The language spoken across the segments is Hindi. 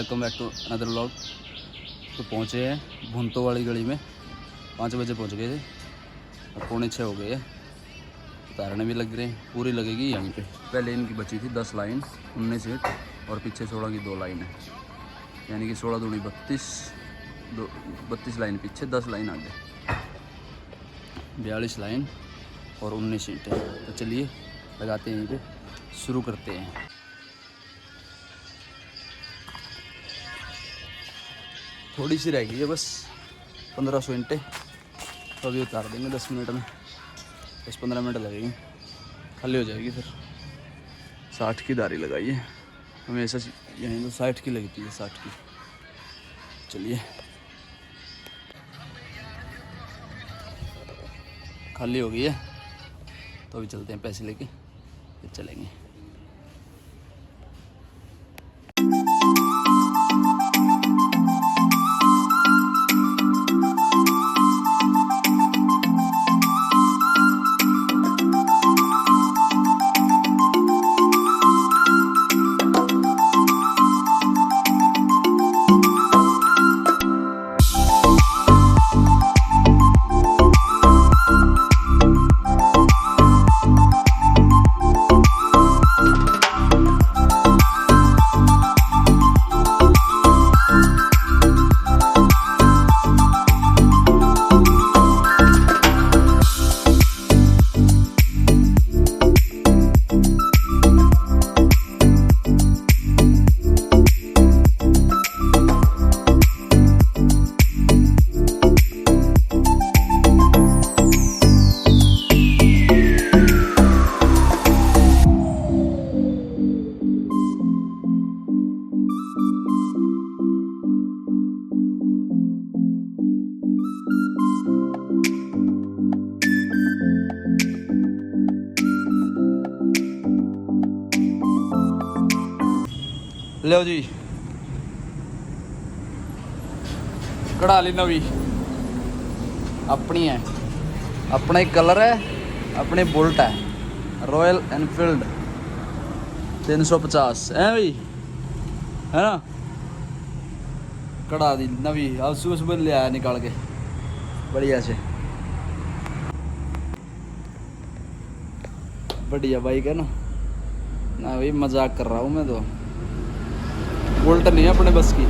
Welcome back to another vlog. तो पहुँचे हैं भुंतो वाली गली में, 5 बजे पहुँच गए थे और 5:45 हो गए हैं। उतारने भी लग रहे हैं, पूरी लगेगी यहीं पे। पहले इनकी बची थी 10 लाइन 19 सीट और पीछे 16 की 2 लाइन है, यानी कि 16 दूनी 32 लाइन पीछे, 10 लाइन आगे, 42 लाइन और 19 सीट है। तो चलिए लगाते हैं यहीं पे, शुरू करते हैं। थोड़ी सी रह गई है बस, 1500 ईंटें, तो अभी उतार देंगे 10 मिनट में, 10-15 मिनट लगेंगे, खाली हो जाएगी फिर। 60 की दारी लगाई है हमेशा, यहीं तो 60 की लगती है, 60 की। चलिए खाली हो गई है, तो अभी चलते हैं, पैसे लेके फिर चलेंगे। लो जी, कढ़ा ली नवी अपनी है, अपना ही कलर है, अपनी बुलेट है, रॉयल एनफील्ड 350 है भाई, है ना। कढ़ा दी नवी, अब सुबह सुबह ले आया निकाल के बढ़िया से, बढ़िया बाइक है ना भाई, मजाक कर रहा हूँ मैं तो। बुलेट नहीं है अपने बस की,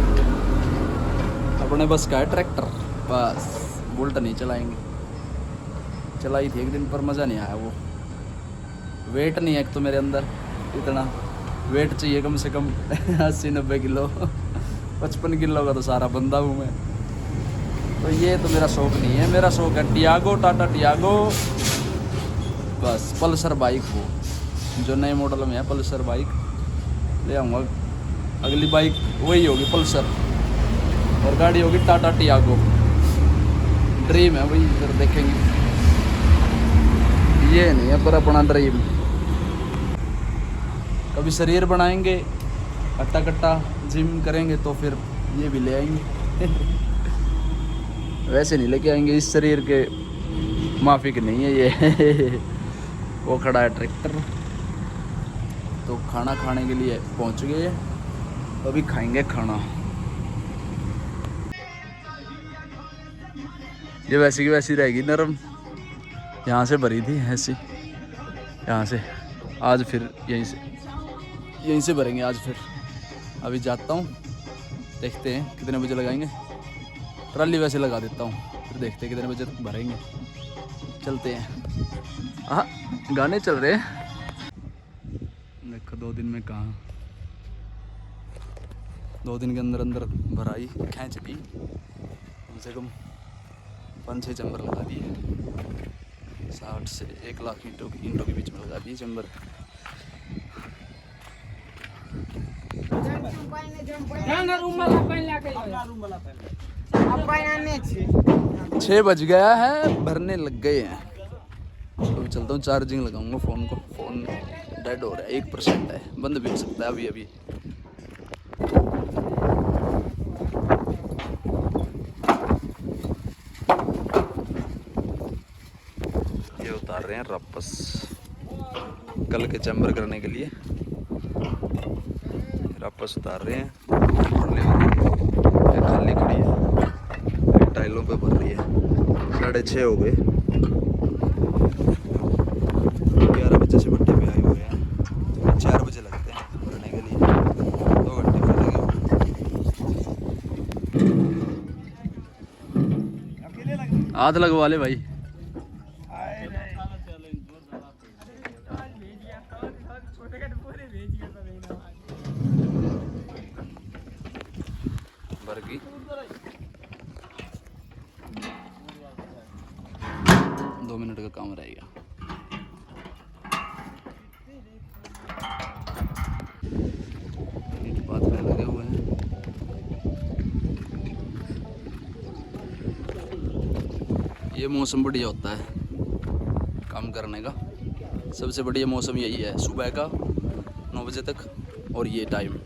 अपने बस का है ट्रैक्टर, बस बुलेट नहीं चलाएंगे। चलाई थी एक दिन पर मज़ा नहीं आया, वो वेट नहीं है एक तो मेरे अंदर, इतना वेट चाहिए कम से कम 80-90 किलो 55 किलो का तो सारा बंदा हूँ मैं। तो ये तो मेरा शौक़ नहीं है, मेरा शौक़ है टियागो, टाटा टियागो, बस पल्सर बाइक हो, जो नए मॉडल में है पल्सर बाइक ले आऊँगा। अगली बाइक वही होगी पल्सर और गाड़ी होगी टाटा टियागो, ड्रीम है वही, फिर देखेंगे। ये नहीं है पर अपना ड्रीम, कभी शरीर बनाएंगे हट्टा कट्टा, जिम करेंगे तो फिर ये भी ले आएंगे वैसे नहीं लेके आएंगे, इस शरीर के माफिक नहीं है ये वो खड़ा है ट्रैक्टर। तो खाना खाने के लिए पहुंच गए, अभी खाएंगे खाना। ये वैसी की वैसी रहेगी नरम, यहाँ से भरी थी ऐसी, यहाँ से आज फिर यहीं से भरेंगे आज फिर। अभी जाता हूँ, देखते हैं कितने बजे लगाएंगे, ट्राली वैसे लगा देता हूँ, फिर देखते हैं कितने बजे तक भरेंगे। चलते हैं। हाँ गाने चल रहे हैं, देखो 2 दिन में कहाँ, 2 दिन के अंदर अंदर भराई खींच ली, कम से कम 5-6 चैम्बर लगा दिए, 60 से 1 लाख ईंटों के बीच में लगा दिए चैम्बर। छः बज गया है, भरने लग गए हैं। तो चलता हूँ, चार्जिंग लगाऊंगा फ़ोन को, फ़ोन डेड हो रहा है, 1% है, बंद भी हो सकता है अभी। ये उतार रहे हैं वापस कल के चैम्बर करने के लिए, वापस उतार रहे हैं। 6 हो गए। 11 बजे से भट्टे पे आए हुए हैं, 4 बजे लगते हैं भरने के लिए, 2 घंटे में लगे हुए। हाथ लगवा ले भाई। बरगी 2 मिनट का काम रहेगा। बात में लगे हुए हैं। ये मौसम बढ़िया होता है काम करने का। सबसे बढ़िया मौसम यही है, सुबह का 9 बजे तक, और ये टाइम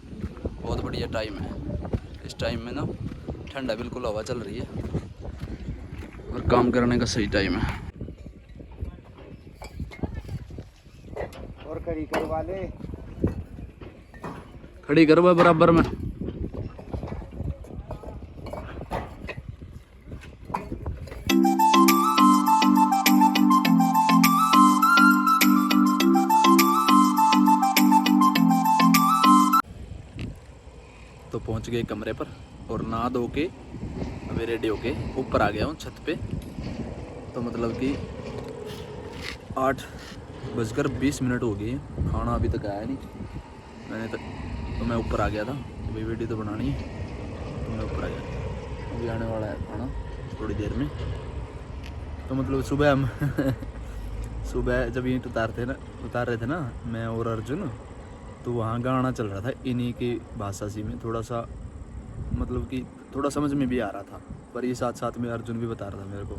बहुत बढ़िया टाइम है। इस टाइम में ना ठंडा बिल्कुल हवा चल रही है और काम करने का सही टाइम है। और खड़ी करवा ले, खड़ी करवा बराबर में। तो पहुंच गए कमरे पर और नहा धो के अभी रेडी होके ऊपर आ गया हूँ छत पे। तो मतलब कि 8:20 हो गई है, खाना अभी तक आया नहीं। तो मैं ऊपर आ गया था, अभी वीडियो तो बनानी है, तो मैं ऊपर आ गया। अभी आने वाला है खाना थोड़ी देर में। तो मतलब सुबह हम सुबह जब ईंट उतार रहे थे ना मैं और अर्जुन, तो वहाँ गाना चल रहा था इन्हीं की भाषा सी में, थोड़ा सा मतलब कि थोड़ा समझ में भी आ रहा था, पर ये साथ साथ में अर्जुन भी बता रहा था मेरे को।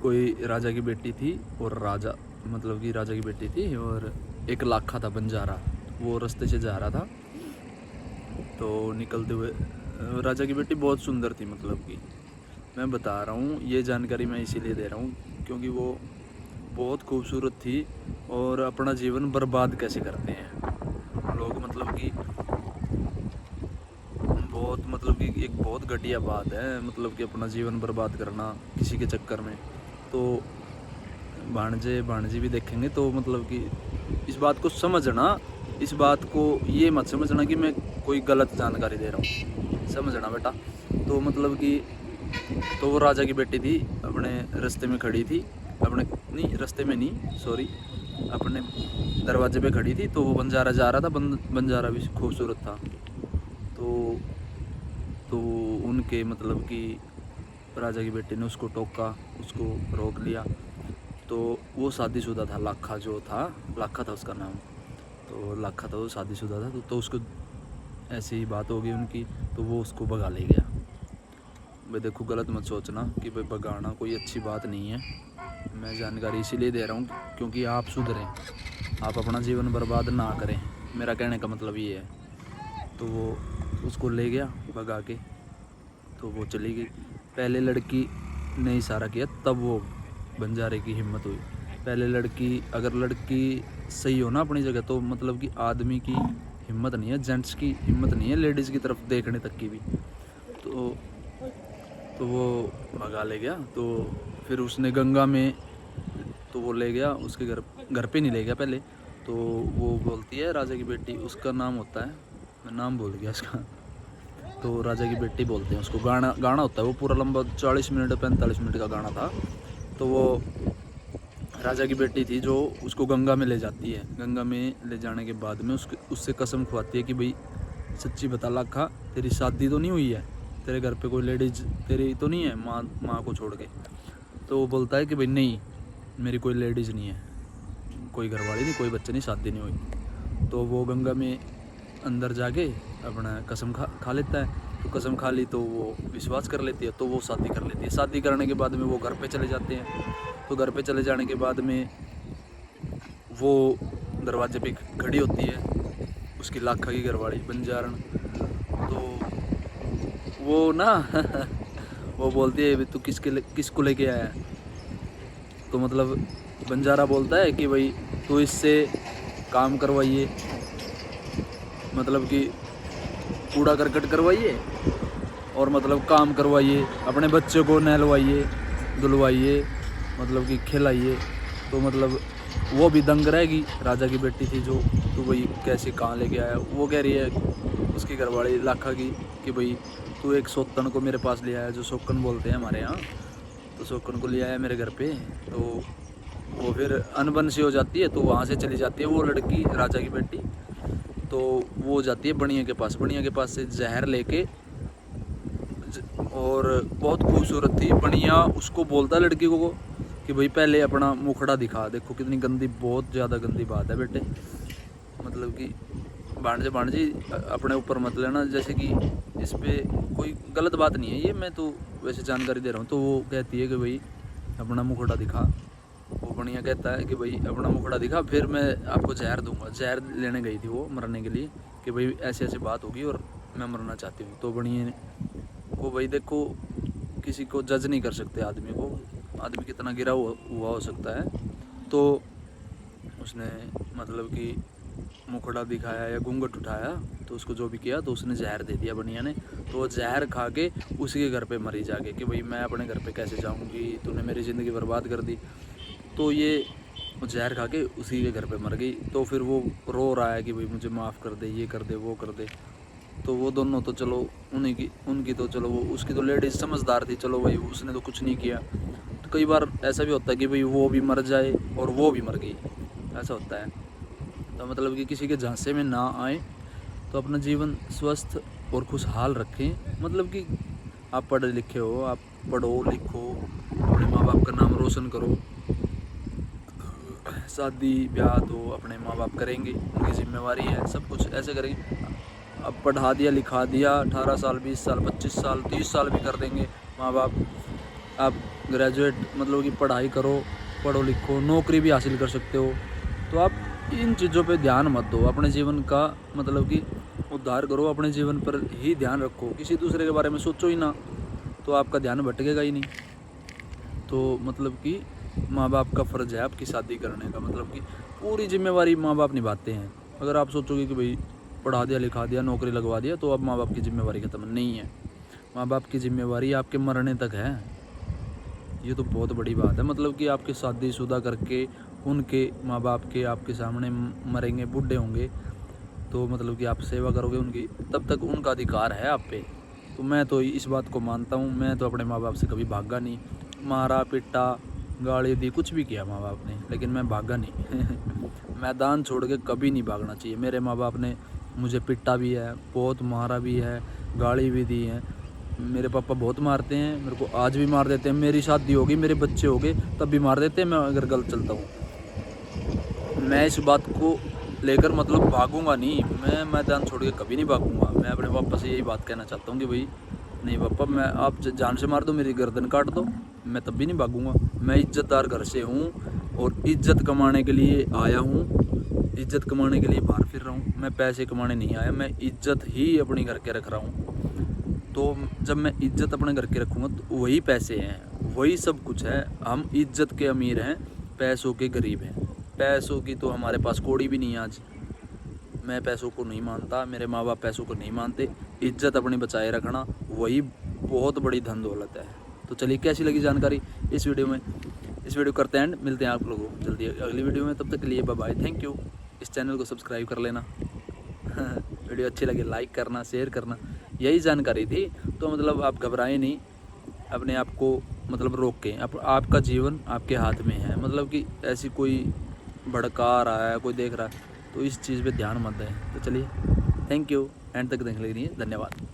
कोई राजा की बेटी थी और राजा मतलब कि राजा की बेटी थी और एक लाखा था बंजारा, वो रास्ते से जा रहा था। तो निकलते हुए राजा की बेटी बहुत सुंदर थी, मतलब कि मैं बता रहा हूँ ये जानकारी मैं इसीलिए दे रहा हूँ क्योंकि वो बहुत खूबसूरत थी। और अपना जीवन बर्बाद कैसे करते हैं लोग, मतलब कि एक बहुत घटिया बात है, मतलब कि अपना जीवन बर्बाद करना किसी के चक्कर में। तो भाणजे भी देखेंगे तो मतलब कि इस बात को समझना, इस बात को ये मत समझना कि मैं कोई गलत जानकारी दे रहा हूँ, समझना बेटा। तो मतलब कि तो वो राजा की बेटी थी, अपने रास्ते में खड़ी थी, अपने दरवाजे पे खड़ी थी। तो वो बंजारा जा रहा था, बंजारा भी खूबसूरत था। तो उनके मतलब कि राजा की बेटी ने उसको टोका, उसको रोक लिया। तो वो शादीशुदा था, लाखा था उसका नाम। तो लाखा था, वो शादीशुदा था। तो उसको ऐसी ही बात हो गई उनकी, तो वो उसको भगा ले गया। भाई देखो गलत मत सोचना कि भाई भगाना कोई अच्छी बात नहीं है। मैं जानकारी इसीलिए दे रहा हूँ क्योंकि आप सुधरें, आप अपना जीवन बर्बाद ना करें, मेरा कहने का मतलब ये है। तो वो उसको ले गया भगा के, तो वो चली गई। पहले लड़की ने इशारा किया, तब वो बंजारे की हिम्मत हुई। पहले अगर लड़की सही हो ना अपनी जगह, तो मतलब कि आदमी की हिम्मत नहीं है, जेंट्स की हिम्मत नहीं है लेडीज़ की तरफ देखने तक की भी। तो वो भगा ले गया। तो फिर उसने गंगा में, तो वो ले गया उसके घर पे नहीं ले गया पहले। तो वो बोलती है राजा की बेटी, उसका नाम होता है, मैं नाम भूल गया उसका। तो राजा की बेटी बोलते हैं उसको। गाना होता है वो पूरा लंबा 40 मिनट 45 मिनट का गाना था। तो वो राजा की बेटी थी जो उसको गंगा में ले जाती है। गंगा में ले जाने के बाद में उससे कसम खुआती है कि भाई सच्ची बता लाखा, तेरी शादी तो नहीं हुई है, तेरे घर पे कोई लेडीज तेरी तो नहीं है माँ को छोड़ के। तो वो बोलता है कि भाई नहीं, मेरी कोई लेडीज़ नहीं है, कोई घरवाली नहीं, कोई बच्चे नहीं, शादी नहीं हुई। तो वो गंगा में अंदर जाके अपना कसम खा लेता है। तो कसम खा ली तो वो विश्वास कर लेती है, तो वो शादी कर लेती है। शादी करने के बाद में वो घर पे चले जाते हैं। तो घर पे चले जाने के बाद में वो दरवाजे पे खड़ी होती है उसकी लाखा की घरवाली बंजारण। तो वो ना वो बोलती है तू किसको लेके आया है। तो मतलब बंजारा बोलता है कि भाई तू इससे काम करवाइए, मतलब कि कूड़ा करकट करवाइए और मतलब काम करवाइए, अपने बच्चे को नहलवाइए, धुलवाइए, मतलब कि खिलाइए। तो मतलब वो भी दंग रहेगी। राजा की बेटी थी जो, तो भाई कैसे कहाँ लेके आया। वो कह रही है उसकी घरवाली लाखा की कि भाई तू एक सोतन को मेरे पास ले आया, जो सोकन बोलते हैं हमारे यहाँ, तो सोकन को ले आया मेरे घर पे। तो वो फिर अनबन सी हो जाती है, तो वहाँ से चली जाती है वो लड़की, राजा की बेटी। तो वो जाती है बनिया के पास, बनिया के पास से जहर लेके, और बहुत खूबसूरत थी बनिया। उसको बोलता है लड़की को कि भाई पहले अपना मुखड़ा दिखा। देखो कितनी गंदी, बहुत ज़्यादा गंदी बात है बेटे, मतलब कि भांजे अपने ऊपर मत लेना, जैसे कि इस पर कोई गलत बात नहीं है ये, मैं तो वैसे जानकारी दे रहा हूँ। तो वो कहती है कि भाई अपना मुखड़ा दिखा। वो बढ़िया कहता है कि भाई अपना मुखड़ा दिखा, फिर मैं आपको जहर दूंगा। जहर लेने गई थी वो मरने के लिए कि भाई ऐसी ऐसी बात होगी और मैं मरना चाहती हूँ। तो बढ़िया वो भाई देखो, किसी को जज नहीं कर सकते आदमी को, आदमी कितना गिरा हुआ हो सकता है। तो उसने मतलब कि मुखड़ा दिखाया या घूंघट उठाया, तो उसको जो भी किया, तो उसने जहर दे दिया बनिया ने। तो वो जहर खा के उसी के घर पे मरी जाके कि भाई मैं अपने घर पे कैसे जाऊंगी, तूने मेरी ज़िंदगी बर्बाद कर दी। तो ये जहर खा के उसी के घर पे मर गई। तो फिर वो रो रहा है कि भाई मुझे माफ़ कर दे, ये कर दे, वो कर दे। तो वो दोनों तो चलो उनकी तो चलो, वो उसकी तो लेडीज समझदार थी, चलो भाई उसने तो कुछ नहीं किया। तो कई बार ऐसा भी होता है कि भाई वो भी मर जाए और वो भी मर गई, ऐसा होता है। तो मतलब कि किसी के झांसे में ना आए, तो अपना जीवन स्वस्थ और खुशहाल रखें। मतलब कि आप पढ़े लिखे हो, आप पढ़ो लिखो, अपने माँ बाप का नाम रोशन करो। शादी ब्याह तो अपने माँ बाप करेंगे, उनकी जिम्मेवारी है, सब कुछ ऐसे करेंगे। अब पढ़ा दिया लिखा दिया, 18 साल 20 साल 25 साल 30 साल भी कर देंगे माँ बाप। आप ग्रेजुएट मतलब कि पढ़ाई करो, पढ़ो लिखो, नौकरी भी हासिल कर सकते हो। तो आप इन चीज़ों पे ध्यान मत दो, अपने जीवन का मतलब कि उद्धार करो, अपने जीवन पर ही ध्यान रखो, किसी दूसरे के बारे में सोचो ही ना, तो आपका ध्यान भटकेगा ही नहीं। तो मतलब कि माँ बाप का फ़र्ज़ है आपकी शादी करने का, मतलब कि पूरी जिम्मेवारी माँ बाप निभाते हैं। अगर आप सोचोगे कि भाई पढ़ा दिया लिखा दिया नौकरी लगवा दिया तो अब माँ बाप की जिम्मेवारी ख़त्म, नहीं है। माँ बाप की जिम्मेवारी आपके मरने तक है। ये तो बहुत बड़ी बात है, मतलब कि आपकी शादीशुदा करके उनके माँ बाप के आपके सामने मरेंगे, बूढ़े होंगे, तो मतलब कि आप सेवा करोगे उनकी, तब तक उनका अधिकार है आप पे। तो मैं तो इस बात को मानता हूँ। मैं तो अपने माँ बाप से कभी भागा नहीं, मारा पिटा गाली दी कुछ भी किया माँ बाप ने, लेकिन मैं भागा नहीं मैदान छोड़ के कभी नहीं भागना चाहिए। मेरे माँ बाप ने मुझे पिटा भी है, बहुत मारा भी है, गाली भी दी है। मेरे पापा बहुत मारते हैं, मेरे को आज भी मार देते हैं। मेरी शादी होगी, मेरे बच्चे हो गए, तब भी मार देते हैं मैं अगर गलत चलता हूँ। मैं इस बात को लेकर मतलब भागूंगा नहीं, मैं मैदान छोड़ के कभी नहीं भागूंगा। मैं अपने पापा से यही बात कहना चाहता हूँ कि भाई नहीं पापा, मैं आप जान से मार दो, मेरी गर्दन काट दो, मैं तब भी नहीं भागूंगा। मैं इज्जतदार घर से हूँ और इज्जत कमाने के लिए आया हूँ, इज्जत कमाने के लिए बाहर फिर रहा हूँ। मैं पैसे कमाने नहीं आया, मैं इज्जत ही अपने घर के रख रहा हूँ। तो जब मैं इज्जत अपने घर के रखूँगा तो वही पैसे हैं, वही सब कुछ है। हम इज्जत के अमीर हैं, पैसों के गरीब हैं। पैसों की तो हमारे पास कौड़ी भी नहीं है आज। मैं पैसों को नहीं मानता, मेरे माँ बाप पैसों को नहीं मानते। इज्जत अपनी बचाए रखना वही बहुत बड़ी धन दौलत है। तो चलिए, कैसी लगी जानकारी इस वीडियो में, इस वीडियो करते हैं, मिलते हैं आप लोगों को जल्दी अगली वीडियो में। तब तक के लिए बाय बाय, थैंक यू। इस चैनल को सब्सक्राइब कर लेना वीडियो अच्छी लगे लाइक करना, शेयर करना। यही जानकारी थी, तो मतलब आप घबराएं नहीं, अपने आप को मतलब रोक के। आपका जीवन आपके हाथ में है, मतलब कि ऐसी कोई भड़का रहा है, कोई देख रहा है, तो इस चीज़ पे ध्यान मत दें। तो चलिए, थैंक यू, एंड तक देखने के लिए धन्यवाद।